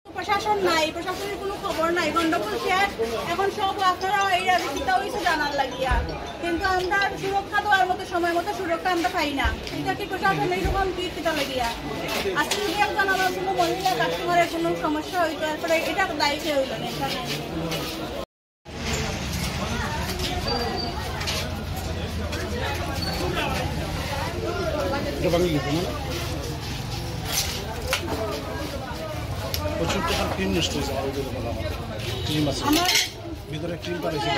প্রশাসন নাই, প্রশাসনের কোনো খবর নাই, গন্ডগোল শেষ। এখন সব আপনারা এই রাজনীতিটা হয়েছে জানার লাগিয়া, কিন্তু আমরা সুরক্ষা দেওয়ার মতো সময় মতো সুরক্ষা আমরা পাই না। এটা কি প্রশাসন এইরকম কিটা লাগিয়া? আজকে যদি একজন আমার কোনো মহিলা কাস্টমারের কোনো সমস্যা হইতো, তারপরে এটা দায়িত্ব হইল না এখানে। প্রচুর টাকার ক্রিম নষ্ট হয়েছে আমাদের ক্রিম আছে ভিতরে ক্রিম পারেছে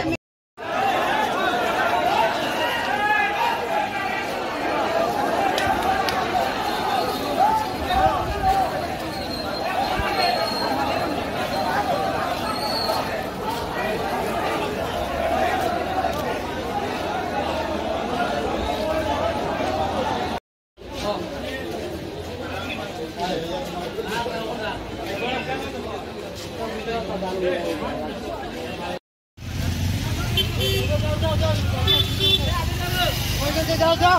যাও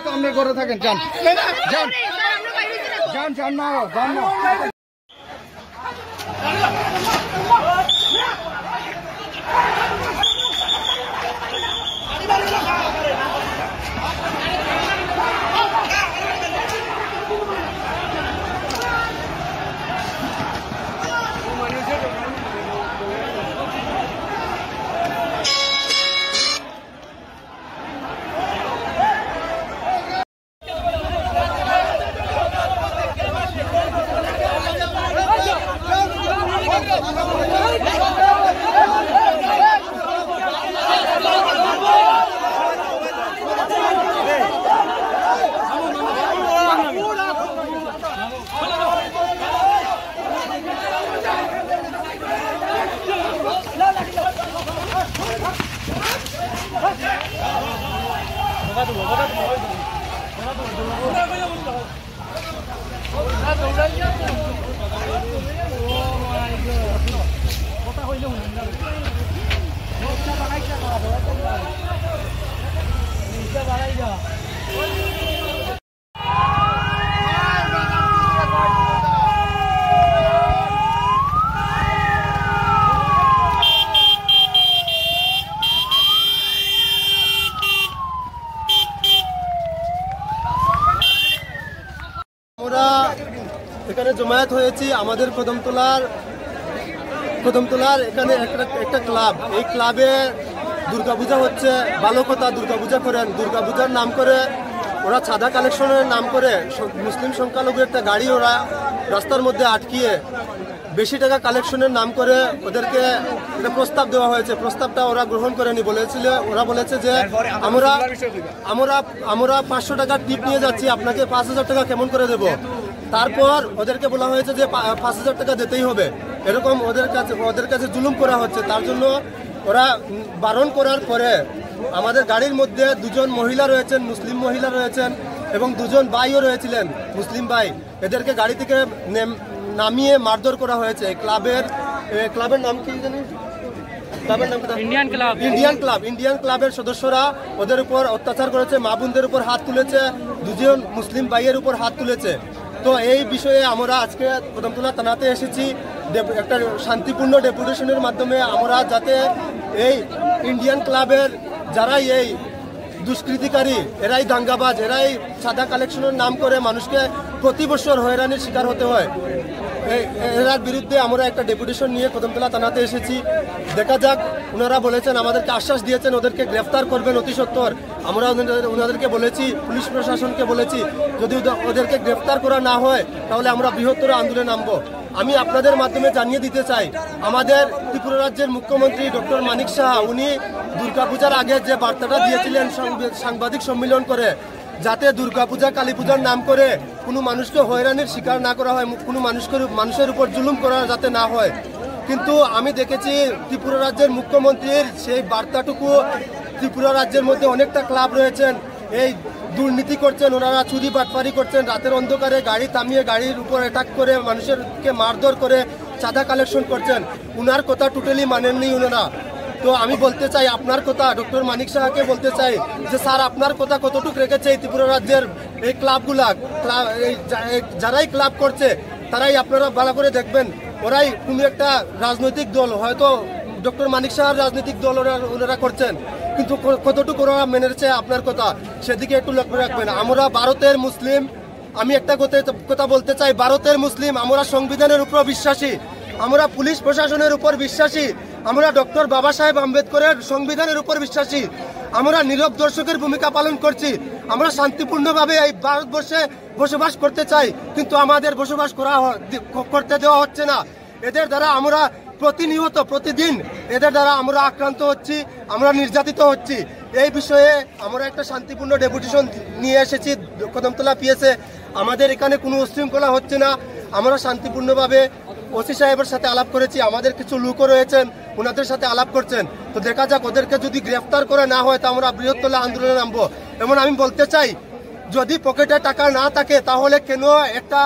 আপনি করে থাকেন যান যান যান যান না যান না এখানে জমায়েত হয়েছি আমাদের কদমতলার এখানে একটা ক্লাব। এই ক্লাবে দুর্গাপূজা হচ্ছে, বালকতা দুর্গাপূজা করেন। দুর্গাপূজার নাম করে ওরা চাঁদা কালেকশনের নাম করে মুসলিম সংখ্যালঘু একটা গাড়ি ওরা রাস্তার মধ্যে আটকিয়ে বেশি টাকা কালেকশনের নাম করে ওদেরকে একটা প্রস্তাব দেওয়া হয়েছে। প্রস্তাবটা ওরা গ্রহণ করেনি। ওরা বলেছে যে আমরা 500 টাকা টিপ নিয়ে যাচ্ছি, আপনাকে 5000 টাকা কেমন করে দেব। তারপর ওদেরকে বলা হয়েছে যে 5000 টাকা দিতেই হবে। এরকম ওদের কাছে জুলুম করা হচ্ছে। তার জন্য ওরা বারণ করার পরে আমাদের গাড়ির মধ্যে 2জন মহিলা রয়েছেন, মুসলিম মহিলা রয়েছেন, এবং 2জন ভাইও রয়েছিলেন মুসলিম ভাই। এদেরকে গাড়ি থেকে নামিয়ে মারধর করা হয়েছে। ক্লাবের নাম কি জানি? ইন্ডিয়ান ক্লাবের সদস্যরা ওদের উপর অত্যাচার করেছে, মা বোনদের উপর হাত তুলেছে, 2জন মুসলিম ভাইয়ের উপর হাত তুলেছে। তো এই বিষয়ে আমরা আজকে কদমতলা থানাতে এসেছি একটা শান্তিপূর্ণ ডেপুটেশনের মাধ্যমে, আমরা যাতে এই ইন্ডিয়ান ক্লাবের যারাই এই দুষ্কৃতিকারী, এরাই দাঙ্গাবাজ, এরাই চাঁদা কালেকশনের নাম করে মানুষকে প্রতি বছর হয়রানির শিকার হতে হয়, এরার বিরুদ্ধে আমরা একটা ডেপুটেশন নিয়ে কদমতলা থানাতে এসেছি। দেখা যাক, ওনারা বলেছেন, আমাদেরকে আশ্বাস দিয়েছেন ওদেরকে গ্রেফতার করবেন অতি সত্বর। আমরা ওনাদেরকে বলেছি, পুলিশ প্রশাসনকে বলেছি, যদি ওদেরকে গ্রেফতার করা না হয় তাহলে আমরা বৃহত্তর আন্দোলনে নামবো। আমি আপনাদের মাধ্যমে জানিয়ে দিতে চাই, আমাদের ত্রিপুরা রাজ্যের মুখ্যমন্ত্রী ডক্টর মানিক সাহা উনি দুর্গাপূজার আগে যে বার্তাটা দিয়েছিলেন সাংবাদিক সম্মেলন করে, যাতে দুর্গাপূজা কালী পূজার নাম করে কোনো মানুষকে হয়রানির শিকার না করা হয়, কোনো মানুষের উপর জুলুম করা যাতে না হয়। কিন্তু আমি দেখেছি ত্রিপুরা রাজ্যের মুখ্যমন্ত্রীর সেই বার্তাটুকু, ত্রিপুরা রাজ্যের মধ্যে অনেকটা ক্লাব রয়েছেন, এই দুর্নীতি করছেন, ওনারা চুরি বাটপারি করছেন, রাতের অন্ধকারে গাড়ি থামিয়ে গাড়ির উপর অ্যাটাক করে মানুষেরকে মারধর করে চাঁদা কালেকশন করছেন। উনার কথা টোটালি মানেননি ওনারা। তো আমি বলতে চাই আপনার কথা, ডক্টর মানিক সাহাকে বলতে চাই যে স্যার আপনার কথা কতটুকু রেখেছে এই ত্রিপুরা রাজ্যের এই ক্লাবগুলা, যারাই ক্লাব করছে তারাই আপনারা ভালো করে দেখবেন, ওরাই কোনো একটা রাজনৈতিক দল, হয়তো ডক্টর মানিক সাহার রাজনৈতিক দল ওনারা করছেন, কিন্তু কতটুকু ওরা মেনেছে আপনার কথা সেদিকে একটু লক্ষ্য রাখবেন। আমরা ভারতের মুসলিম, আমি একটা কথা বলতে চাই, ভারতের মুসলিম, আমরা সংবিধানের উপর বিশ্বাসী, আমরা পুলিশ প্রশাসনের উপর বিশ্বাসী, আমরা ডক্টর বাবা সাহেব আম্বেদকরের সংবিধানের উপর বিশ্বাসী, আমরা নীরব দর্শকের ভূমিকা পালন করছি, আমরা শান্তিপূর্ণভাবে এই ভারতবর্ষে বসবাস করতে চাই, কিন্তু আমাদের বসবাস করতে দেওয়া হচ্ছে না। এদের দ্বারা আমরা প্রতিনিয়ত প্রতিদিন এদের দ্বারা আমরা আক্রান্ত হচ্ছি, আমরা নির্যাতিত হচ্ছি। এই বিষয়ে আমরা একটা শান্তিপূর্ণ ডেপুটেশন নিয়ে এসেছি কদমতলা পিএসে। আমাদের এখানে কোনো উশৃঙ্খলা হচ্ছে না, আমরা শান্তিপূর্ণভাবে ওসি সাহেবের সাথে আলাপ করেছি, আমাদের কিছু লোকও রয়েছেন ওনাদের সাথে আলাপ করছেন। তো দেখা যাক, ওদেরকে যদি গ্রেফতার করে না হয় তা আমরা বৃহত্তর আন্দোলনে নামবো। এমন আমি বলতে চাই, যদি পকেটে টাকা না থাকে তাহলে কেন একটা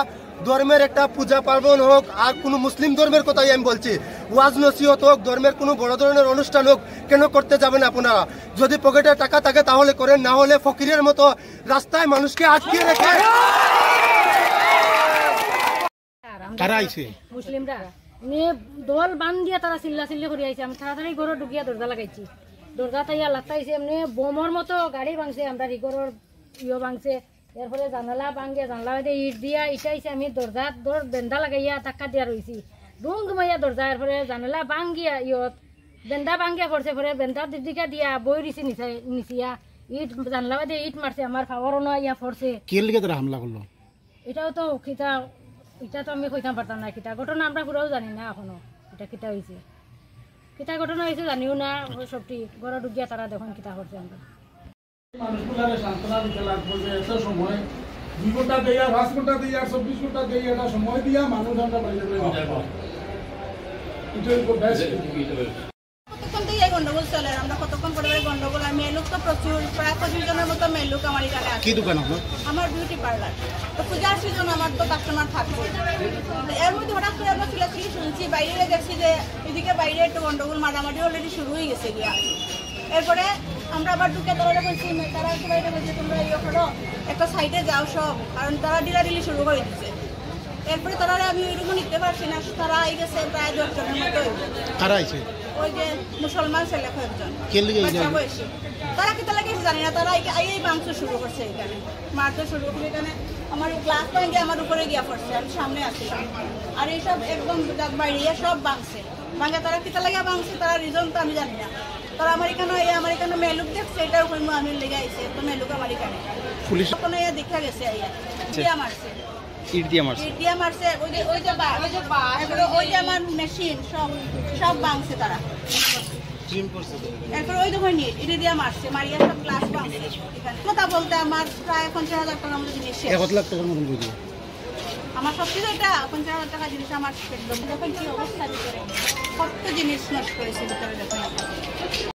ধর্মের একটা পূজা পার্বণ হোক, আর কোনো মুসলিম ধর্মের কথাই আমি বলছি, ওয়াজ নসিহত হোক, ধর্মের কোনো বড় ধরনের অনুষ্ঠান হোক, কেন করতে যাবেন আপনারা? যদি পকেটে টাকা থাকে তাহলে করেন, না হলে ফকিরের মতো রাস্তায় মানুষকে আটকে রেখে মুসলিমরা নিয়ে দল বান দিয়া তারা চিল্লা চিল্লি করে আইছে। আমি তাড়াতাড়ি ঘরে ঢুকিয়া দরজা লাগাইছি, দরজা তাইয়া লাগাইছে, এমনি বোমর মতো গাড়ি ভাঙছে, আমরা রিগরের ভাঙছে, এরপরে জানালা ভাঙিয়া জানলা ইট দিয়া ইটাইছে। আমি দরজা বেন্দা লাগাইয়া ধাক্কা দিয়া রয়েছি, ডুম ডুমাইয়া দরজা, এরপরে জানালা ভাঙিয়া বেন্দা ভাঙিয়া পড়ছে, পরে বেন্দা দিদিকা দিয়া বই দিছি নিচিয়া ইট জানলা দিয়ে ইট মারছে, আমার পাওয়ারও না ইয়া পড়ছে। হামলা করলো এটাও তো খিতা, এটা তো আমি কইতাম পারতাম না। খিতা ঘটনা আমরা পুরাও জানি না এখনো, এটা কিতা হয়েছে, কিতা ঘটনা হয়েছে জানিও না। সবটি ঘরে ঢুকিয়া তারা দেখুন কিতা করছে। আমরা মানুষগুলারে সান্ত্বনা দিতে লাগবে যে এত সময় 2 ঘন্টা দেয়া, 5 ঘন্টা দেয়া, 24 ঘন্টা দেয়া, এটা সময় দিয়া মানুষ আমরা বাইরে কতক্ষণ থেকে এই গন্ডগোল চলে, আমরা কতক্ষণ করে গন্ডগোল। আর মেলুক তো প্রচুর, প্রায় 25 জনের মতো মেলুক আমার এখানে আছে। কি দোকান আপনার? আমার বিউটি পার্লার। তো পূজার সিজন আমার তো কাস্টমার থাকবে। এর মধ্যে হঠাৎ করে আমরা চিলাচিলি শুনছি, বাইরে দেখছি যে এদিকে বাইরে একটু গন্ডগোল মারামারি অলরেডি শুরু হয়ে গেছে গিয়া। এরপরে আমরা আবার ঢুকে তারা বলছি, তারা সবাই বলছে তোমরা ইয়ে করো, একটা সাইডে যাও সব, কারণ তারা ডিলাডিলি শুরু করে দিচ্ছে। এরপরে তারা আমি ওইরকম নিতে পারছি না, তারা আই গেছে প্রায় 10 জনের মতো। ওই যে মুসলমান ছেলে কয়েকজন বয়সী, তারা কিতা লাগিয়েছে জানি না, তারা এই মাংস শুরু করছে, এখানে মারতে শুরু করে। এখানে আমার গ্লাস ভাঙে আমার উপরে গিয়া পড়ছে, আমি সামনে আসছিলাম। আর এইসব একদম বাইরে সব ভাঙছে, ভাঙে তারা কিতা লাগিয়া ভাঙছে, তারা রিজন তো আমি জানি না। তারা আমার এখানে মেলুক দেখছে, এটার উপর আমি লেগে আইছে, তো মেলুক আমার এখানে পুলিশ কোনো দেখা গেছে, দিয়া মারছে, ইট দিয়া মারছে। ওই যে আমার মেশিন সব ভাঙছে তারা। এরপর ওই দেখুন এটা দিয়ে মারছে, মারিয়া সব গ্লাস ভাঙছে। কথা বলতে আমার প্রায় 50,000 টাকার মতো জিনিস, আমার সবকিছু এটা 50,000 টাকা জিনিস আমার একদম। দেখুন কি অবস্থা, ভিতরে কত জিনিস নষ্ট করেছে ভিতরে।